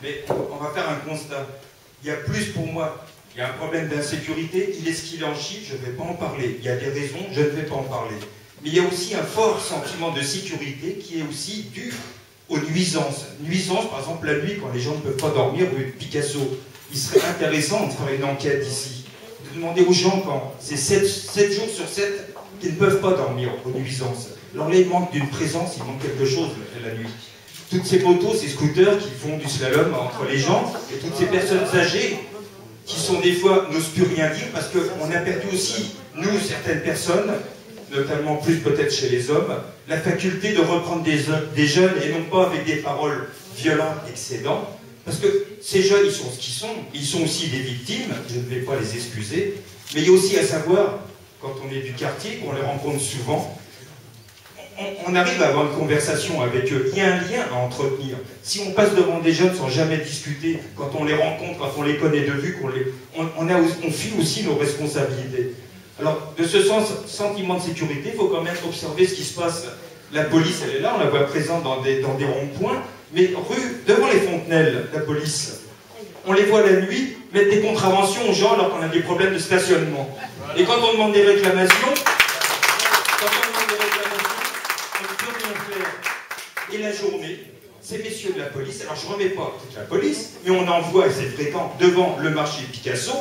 Mais on va faire un constat. Il y a plus pour moi, il y a un problème d'insécurité, il est ce qu'il est en chiffre, je ne vais pas en parler. Il y a des raisons, je ne vais pas en parler. Mais il y a aussi un fort sentiment de sécurité qui est aussi dû aux nuisances. Nuisances, par exemple, la nuit, quand les gens ne peuvent pas dormir, rue de Picasso. Il serait intéressant de faire une enquête ici, de demander aux gens quand c'est 7 jours sur 7 qui ne peuvent pas dormir aux nuisances. Alors là, il manque d'une présence, il manque quelque chose la nuit. Toutes ces motos, ces scooters qui font du slalom entre les gens, et toutes ces personnes âgées qui sont des fois, n'osent plus rien dire, parce qu'on a perdu aussi, nous, certaines personnes, notamment plus peut-être chez les hommes, la faculté de reprendre des jeunes, et non pas avec des paroles violentes, excédentes, parce que ces jeunes, ils sont ce qu'ils sont, ils sont aussi des victimes, je ne vais pas les excuser, mais il y a aussi à savoir, quand on est du quartier, qu'on les rencontre souvent, on arrive à avoir une conversation avec eux, il y a un lien à entretenir. Si on passe devant des jeunes sans jamais discuter, quand on les rencontre, quand on les connaît de vue, on fuit aussi nos responsabilités. Alors, de ce sentiment de sécurité, il faut quand même observer ce qui se passe. La police, elle est là, on la voit présente dans des ronds-points, mais devant les Fontenelles, la police, on les voit la nuit mettre des contraventions aux gens alors qu'on a des problèmes de stationnement. Et quand on demande des réclamations, et la journée, ces messieurs de la police, alors je ne remets pas toute la police, mais on envoie, et c'est fréquent, devant le marché Picasso,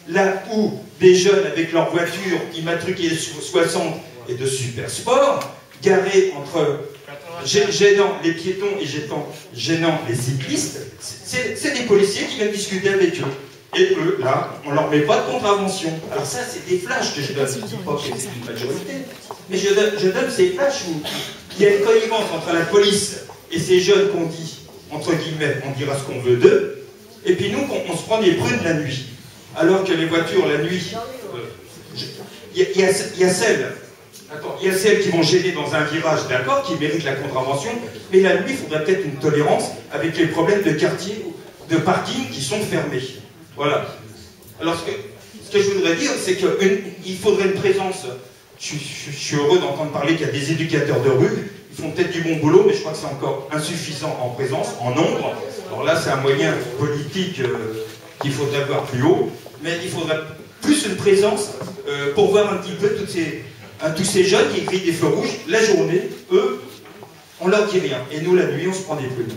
là où des jeunes avec leur voiture immatriculée 60 et de super sport, garés entre gênant les piétons et gênant les cyclistes, c'est des policiers qui viennent discuter avec eux. Et eux, là, on ne leur met pas de contravention. Alors ça, c'est des flashs que je donne. Je ne dis pas que c'est une majorité, mais je donne ces flashs où il y a une connivence entre la police et ces jeunes qu'on dit, entre guillemets, on dira ce qu'on veut d'eux, et puis nous, on se prend des prunes la nuit. Alors que les voitures, la nuit, il y a celles qui vont gêner dans un virage, d'accord, qui méritent la contravention, mais la nuit, il faudrait peut-être une tolérance avec les problèmes de quartier, de parking qui sont fermés. Voilà. Alors, ce que je voudrais dire, c'est qu'il faudrait une présence. Je suis heureux d'entendre parler qu'il y a des éducateurs de rue. Ils font peut-être du bon boulot, mais je crois que c'est encore insuffisant en présence, en nombre. Alors là, c'est un moyen politique qu'il faudrait avoir plus haut. Mais il faudrait plus une présence pour voir un petit peu tous ces jeunes qui grillent des feux rouges. La journée, eux, on leur dit rien. Et nous, la nuit, on se prend des plumes.